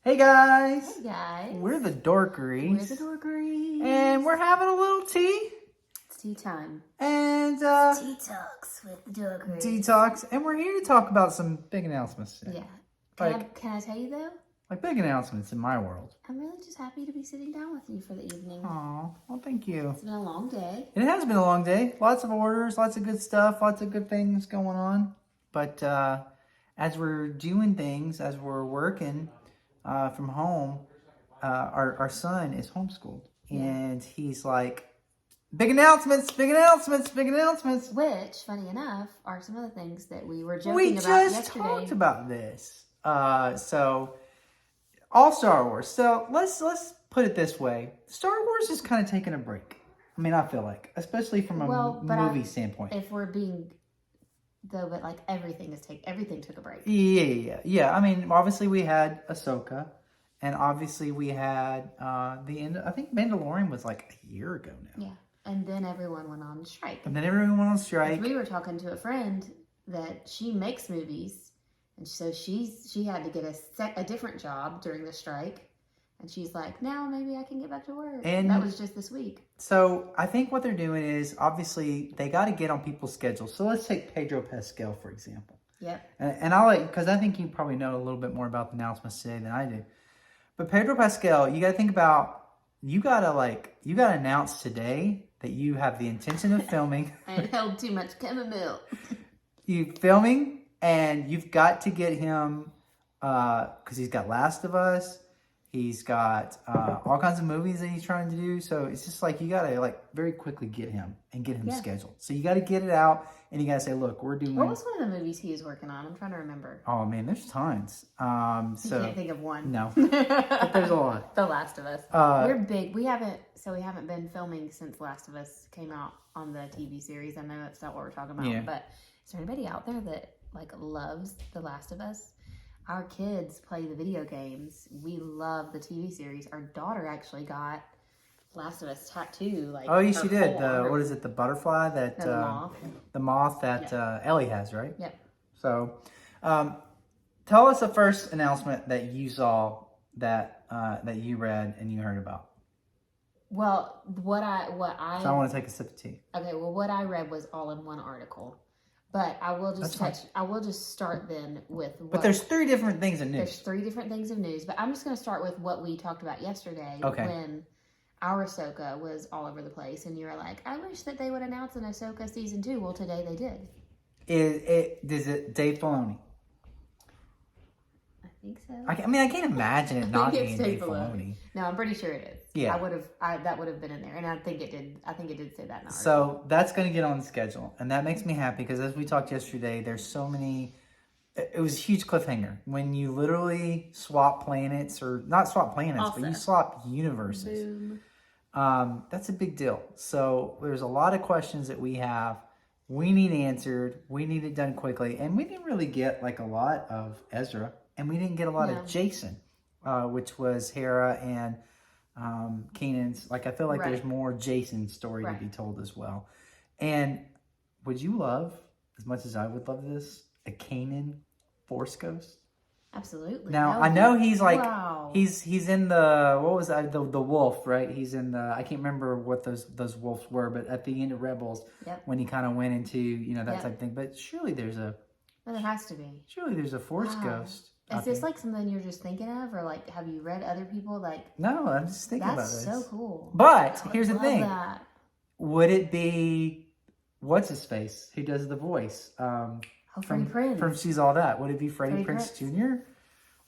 Hey guys! Hey guys! We're the Dorkeries. We're the Dorkeries. And we're having a little tea. It's tea time. And Tea talks with the Dorkeries. detox. And we're here to talk about some big announcements today. Yeah. Can I tell you though? Like big announcements in my world. I'm really just happy to be sitting down with you for the evening. Aw, well thank you. It's been a long day. It has been a long day. Lots of orders, lots of good stuff, lots of good things going on. But as we're doing things, as we're working from home, our son is homeschooled. Yeah. And he's like, big announcements, big announcements, big announcements. Which, funny enough, are some of the things that we were joking about yesterday. We just talked about this. So, all Star Wars. So, let's put it this way. Star Wars is kind of taking a break. I mean, I feel like. Especially from a movie standpoint. If we're being... Though, but like everything took a break. Yeah. I mean, obviously we had Ahsoka, and obviously we had the end. I think Mandalorian was like a year ago now. Yeah, and then everyone went on strike. We were talking to a friend that she makes movies, and so she had to get a different job during the strike. And she's like, now maybe I can get back to work. And that was just this week. So I think what they're doing is, obviously, they got to get on people's schedules. So let's take Pedro Pascal, for example. Yep. And I'll because I think you probably know a little bit more about the announcements today than I do. But Pedro Pascal, you got to think about, you got to announce today that you have the intention of filming. I held too much chamomile. You filming, and you've got to get him, because he's got Last of Us. He's got all kinds of movies that he's trying to do. So it's just like you got to very quickly get him and get him scheduled. So you got to get it out and you got to say, look, we're doing... What was one of the movies he was working on? I'm trying to remember. Oh, man, there's tons. I can't think of one. No. But there's a lot. The Last of Us. We're big. We haven't been filming since Last of Us came out on the TV series. I know that's not what we're talking about. Yeah. But is there anybody out there that loves The Last of Us? Our kids play the video games. We love the TV series. Our daughter actually got Last of Us tattoo. She did. What is it? The butterfly that... the moth. The moth that Ellie has, right? Yep. So, tell us the first announcement that you saw that you read and you heard about. Well, what I So I want to take a sip of tea. Okay. Well, what I read was all in one article. But I will just start then with But there's three different things of news. There's three different things of news, but I'm just going to start with what we talked about yesterday when our Ahsoka was all over the place, and you were like, I wish that they would announce an Ahsoka season 2. Well, today they did. Is it Dave Filoni? I think so. I can't imagine it not being Dave Filoni. No, I'm pretty sure it is. Yeah. That would have been in there, and I think it did. I think it did say that in the article. So that's going to get on the schedule, and that makes me happy because as we talked yesterday, there's so many. It was a huge cliffhanger when you literally swap planets, or not swap planets, but you swap universes. Boom. That's a big deal. So there's a lot of questions that we have. We need answered. We need it done quickly, and we didn't really get a lot of Ezra, and we didn't get a lot of Jason, which was Hera and Kanan's. I feel like there's more Jason's story to be told as well. And would you love, as much as I would love this, a Kanan Force Ghost? Absolutely. Now I know he's he's in the what was that, the wolf, right? He's in the, I can't remember what those wolves were, but at the end of Rebels, when he kind of went into that type of thing. But surely there's a there has to be. Surely there's a Force Ghost. Is this something you're just thinking of, or have you read other people No, I'm just thinking about this. That's so cool. But here's the thing: would it be what's his face who does the voice? Freddie Prinze. From She's All That. Would it be Freddie Prinze Jr.?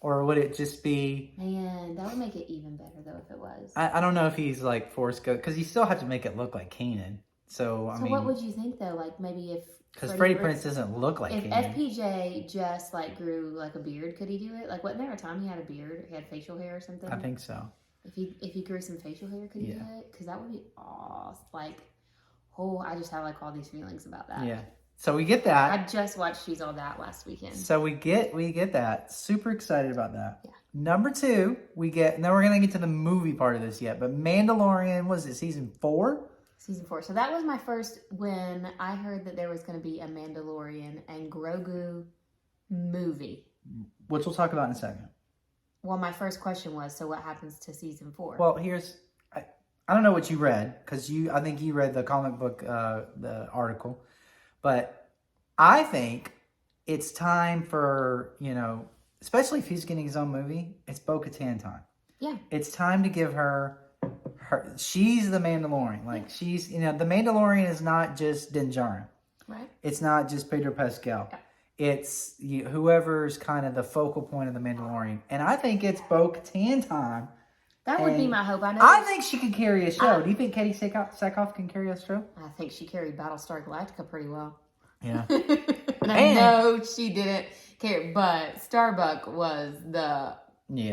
Or would it just be... Man, that would make it even better, though, if it was. I don't know if he's Force Ghost, because you still have to make it look like Kanan. So, I mean... what would you think, though? Maybe if... Because Freddie Prinze doesn't look like Kanan. If FPJ just, grew, a beard, could he do it? Wasn't there a time he had a beard? He had facial hair or something? I think so. If he grew some facial hair, could he do it? Because that would be awesome. I just have, all these feelings about that. Yeah. So we get that. I just watched She's All That last weekend. So we get that. Super excited about that. Yeah. Number 2, we get, and then we're going to get to the movie part of this yet, but Mandalorian, was it season 4? Season 4. So that was my first, when I heard that there was going to be a Mandalorian and Grogu movie. Which we'll talk about in a second. Well, my first question was, so what happens to season 4? Well, I don't know what you read, because I think you read the comic book, the article, but I think it's time for, especially if he's getting his own movie, it's Bo-Katan time. Yeah. It's time to give her, she's the Mandalorian. Like, she's, the Mandalorian is not just Din Djarin. Right. It's not just Pedro Pascal. Yeah. It's whoever's kind of the focal point of the Mandalorian. And I think it's Bo-Katan time. That would be my hope. I think she could carry a show. Do you think Katie Sackhoff can carry a show? I think she carried Battlestar Galactica pretty well. Yeah. And I know she didn't carry, but Starbuck was the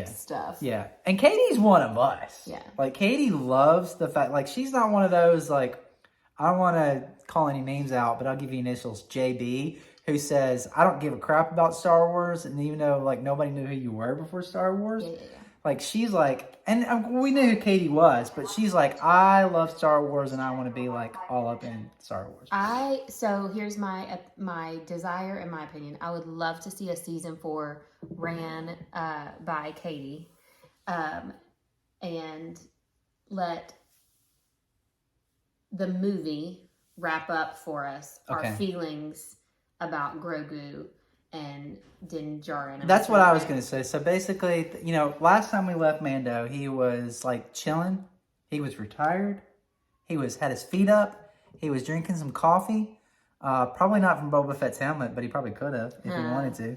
stuff. Yeah. And Katie's one of us. Yeah. Like, Katie loves the fact, like, she's not one of those, like, I don't want to call any names out, but I'll give you initials, JB, who says, I don't give a crap about Star Wars, and even though, like, nobody knew who you were before Star Wars. Yeah. Like, she's like, and we knew who Katie was, but she's like, I love Star Wars and I want to be like all up in Star Wars. So here's my desire and my opinion. I would love to see a season 4 ran by Katie, and let the movie wrap up for us our feelings about Grogu and Din Djarin. That's what I was going to say. So basically, last time we left Mando, he was like chilling. He was retired. He had his feet up. He was drinking some coffee. Probably not from Boba Fett's helmet, but he probably could have if he wanted to.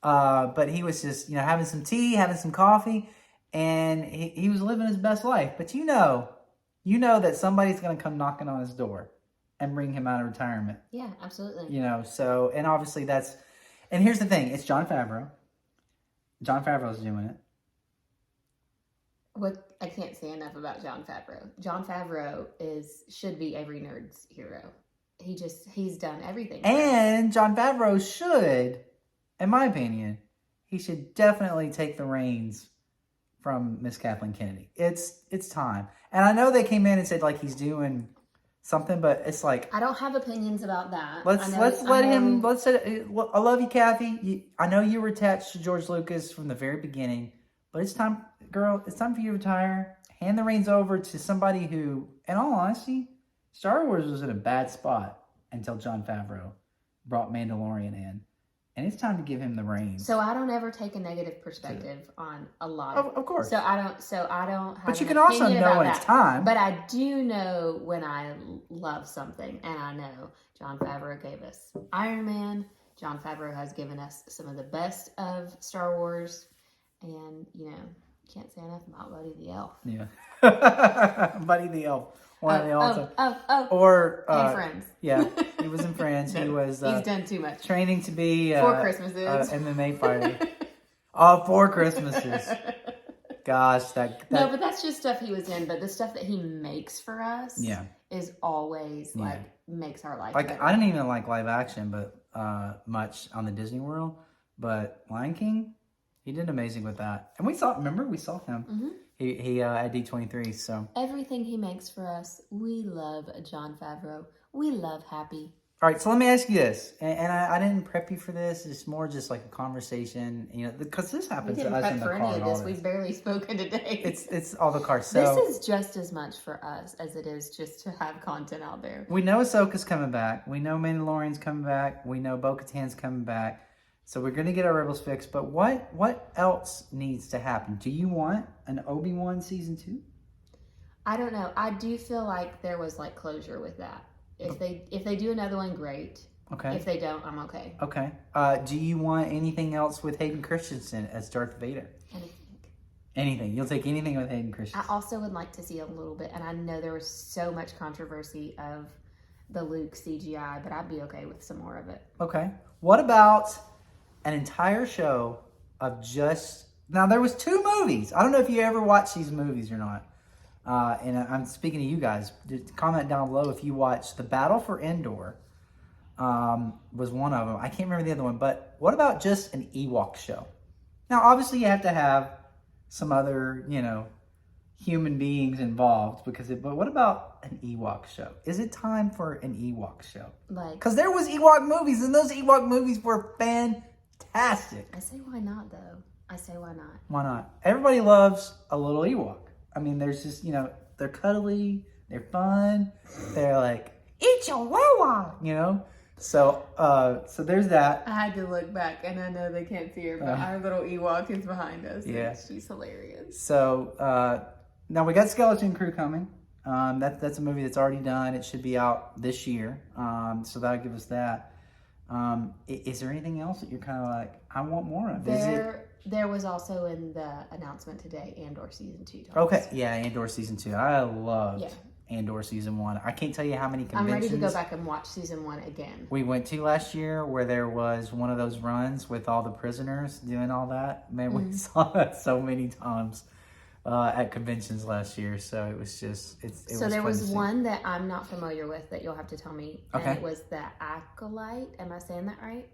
But he was just, having some tea, having some coffee, and he was living his best life. But you know that somebody's going to come knocking on his door and bring him out of retirement. Yeah, absolutely. So, and obviously and here's the thing, it's Jon Favreau. Jon Favreau's doing it. What I can't say enough about Jon Favreau. Jon Favreau should be every nerd's hero. He's done everything. And Jon Favreau should, in my opinion, he should definitely take the reins from Miss Kathleen Kennedy. It's time. And I know they came in and said like he's doing something, but it's like I don't have opinions about that. I love you, Kathy. I know you were attached to George Lucas from the very beginning, but it's time, girl. It's time for you to retire. Hand the reins over to somebody who, in all honesty, Star Wars was in a bad spot until Jon Favreau brought Mandalorian in. And it's time to give him the reins. So I don't ever take a negative perspective on a lot. Of course. So I don't have. But you can also know when it's time. But I do know when I love something, and I know Jon Favreau gave us Iron Man. Jon Favreau has given us some of the best of Star Wars, and can't say enough about Buddy the Elf. Yeah, Buddy the Elf. One of the awesome. Or and Friends. Yeah, he was in Friends. He was. He's done too much. Training to be 4 Christmases. MMA fighter. 4 Christmases. Gosh, no, but that's just stuff he was in. But the stuff that he makes for us, is always makes our life. Like better. I didn't even like live action, but much on the Disney World. But Lion King, he did amazing with that. And we saw him. Mm-hmm. He at D23, so. Everything he makes for us, we love Jon Favreau. We love Happy. All right, so let me ask you this, and I didn't prep you for this. It's more just like a conversation, because this happens to us in the car. We didn't prep for any of this. We've barely spoken today. It's all the cars. So this is just as much for us as it is just to have content out there. We know Ahsoka's coming back. We know Mandalorian's coming back. We know Bo-Katan's coming back. So we're going to get our Rebels fixed. But what else needs to happen? Do you want an Obi-Wan season 2? I don't know. I do feel like there was like closure with that. If they do another one, great. Okay. If they don't, I'm okay. Okay. Do you want anything else with Hayden Christensen as Darth Vader? Anything. You'll take anything with Hayden Christensen. I also would like to see a little bit, and I know there was so much controversy of the Luke CGI, but I'd be okay with some more of it. Okay. What about an entire show of just... Now, there was 2 movies. I don't know if you ever watched these movies or not. And I'm speaking to you guys. Comment down below if you watched The Battle for Andor. Was one of them. I can't remember the other one. But what about just an Ewok show? Now, obviously, you have to have some other, human beings involved. But what about an Ewok show? Is it time for an Ewok show? Because there was Ewok movies, and those Ewok movies were fantastic. I say, why not, though? I say why not? Why not? Everybody loves a little Ewok. I mean, there's just, they're cuddly, they're fun, they're like, eat your Wawa, So, so there's that. I had to look back, and I know they can't see her, but our little Ewok is behind us. Yeah, and she's hilarious. So, now we got Skeleton Crew coming. That's a movie that's already done. It should be out this year. So that'll give us that. Is there anything else that you're kind of like, I want more of? There was also in the announcement today, Andor season 2. Okay, yeah, Andor season 2. I loved Andor season 1. I can't tell you how many conventions. I'm ready to go back and watch season 1 again. We went to last year where there was one of those runs with all the prisoners doing all that. Man, we saw that so many times at conventions last year. So it was just, So there was one that I'm not familiar with that you'll have to tell me. Okay. And it was the Acolyte. Am I saying that right?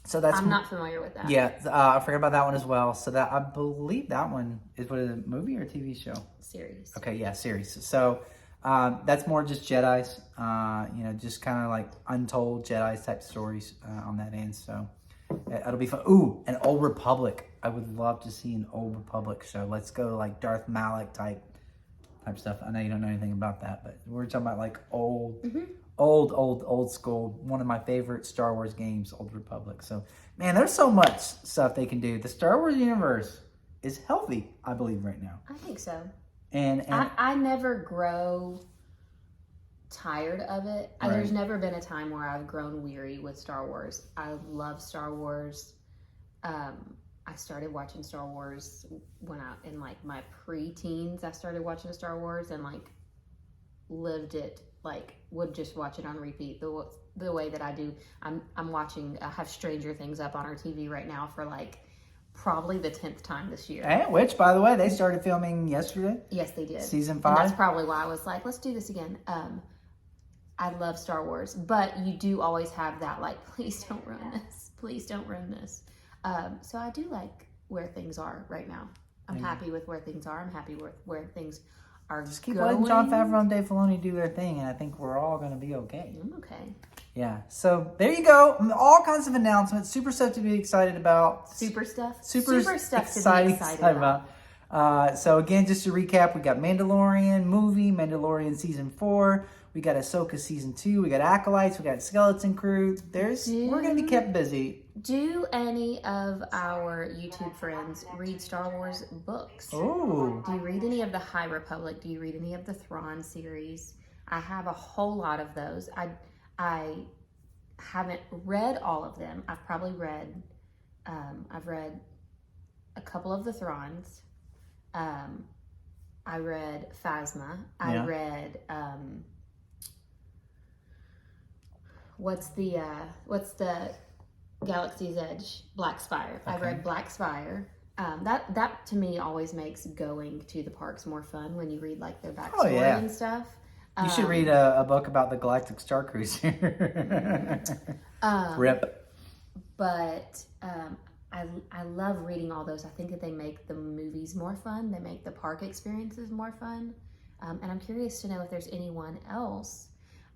So I'm not familiar with that. Yeah, I forgot about that one as well. So I believe that one is a movie or a TV show? Series. Okay, yeah, series. So that's more just Jedi's, just kind of like untold Jedi's type stories on that end. So it'll be fun. Ooh, an Old Republic. I would love to see an Old Republic show. Let's go like Darth Malak type stuff. I know you don't know anything about that, but we're talking about like old school. One of my favorite Star Wars games, Old Republic. So, man, there's so much stuff they can do. The Star Wars universe is healthy, I believe, right now. I think so. And I never grow tired of it. Right. There's never been a time where I've grown weary with Star Wars. I love Star Wars. I started watching Star Wars when in like my pre-teens. I started watching Star Wars and like lived it, like would just watch it on repeat the way that I do. I'm watching. I have Stranger Things up on our TV right now for like probably the 10th time this year. And which, by the way, they started filming yesterday. Yes, they did. Season 5. And that's probably why I was like, let's do this again. I love Star Wars, but you do always have that like, please don't ruin this. Please don't ruin this. So I do like where things are right now. I'm happy with where things are. I'm happy with where things are Just keep letting Jon Favreau and Dave Filoni do their thing, and I think we're all going to be okay. I'm okay. Yeah. So there you go. All kinds of announcements. Super stuff to be excited about. Super stuff stuff to be excited about. So again, just to recap, we got Mandalorian movie, Mandalorian season 4. We got Ahsoka season 2. We got Acolytes. We got Skeleton Crew. We're going to be kept busy. Do any of our YouTube friends read Star Wars books? Oh. Do you read any of the High Republic? Do you read any of the Thrawn series? I have a whole lot of those. I haven't read all of them. I've probably read, I've read a couple of the Thrawns. I read Phasma. I read, what's the Galaxy's Edge? Black Spire. Okay. I read Black Spire. That to me always makes going to the parks more fun when you read like their backstory and stuff. You should read a book about the Galactic Star Cruiser. Rip. But I love reading all those. I think that they make the movies more fun. They make the park experiences more fun. And I'm curious to know if there's anyone else.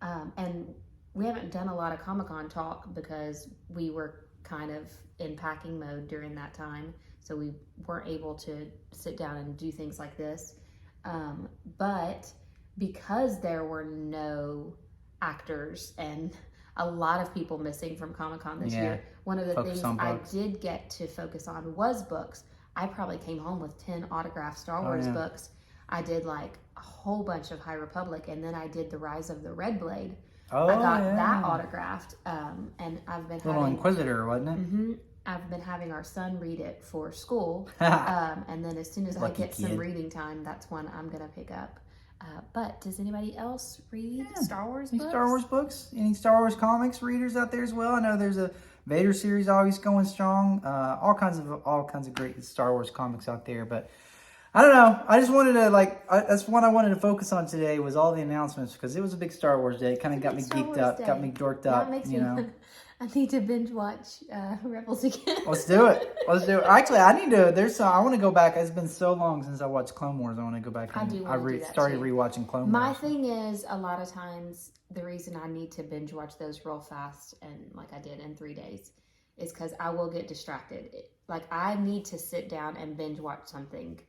And we haven't done a lot of Comic-Con talk because we were kind of in packing mode during that time. So we weren't able to sit down and do things like this. But because there were no actors and a lot of people missing from Comic-Con this year, one of the things I did get to focus on was books. I probably came home with 10 autographed Star Wars books. I did like a whole bunch of High Republic, and then I did The Rise of the Red Blade. I got that autographed, and I've been Little Inquisitor, wasn't it? Mm-hmm. I've been having our son read it for school, and then as soon as I get some reading time, that's when I'm gonna pick up. But does anybody else read Star Wars books? Star Wars books? Any Star Wars comics readers out there as well? I know there's a Vader series always going strong. All kinds of great Star Wars comics out there, but I don't know. I just wanted to that's what I wanted to focus on today was all the announcements because it was a big Star Wars day. It kind of got me geeked up, got me dorked up. I need to binge watch Rebels again. Let's do it. Actually, I need to. I want to go back. It's been so long since I watched Clone Wars. I want to go back. And started rewatching Clone Wars. My thing is, a lot of times, the reason I need to binge watch those real fast and like I did in 3 days is because I will get distracted. like I need to sit down and binge watch something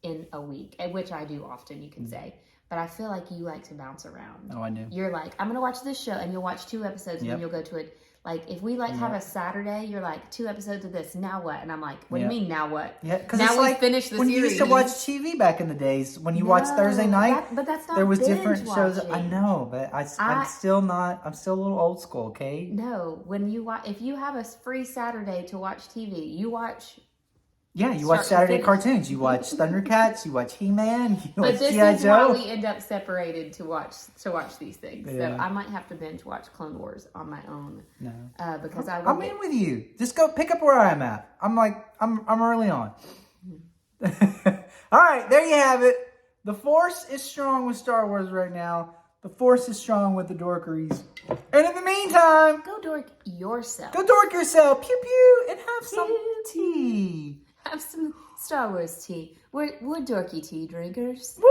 in a week, which I do often, you can say. But I feel like you like to bounce around. Oh, I do. You're like, I'm going to watch this show, and you'll watch 2 episodes, and then you'll go to it. Like, if we have a Saturday, you're like, 2 episodes of this, now what? And I'm like, what do you mean, now what? Yeah, because now it's we like finished the when series. you used to watch TV back in the days, when you watched Thursday night, but that's not there was binge different shows. watching. I know, but I'm still a little old school, okay? No, when you if you have a free Saturday to watch TV, you watch. Yeah, you watch Saturday cartoons. You watch Thundercats. You watch He-Man. You watch G.I. Joe. But this is why we end up separated to watch these things. Yeah. So I might have to binge watch Clone Wars on my own. No, because I'm in with you. Just go pick up where I'm at. I'm early on. All right, there you have it. The Force is strong with Star Wars right now. The Force is strong with the dorkeries. And in the meantime, go dork yourself. Go dork yourself. Pew pew, and have some tea. Have some Star Wars tea. We're dorky tea drinkers. Woo!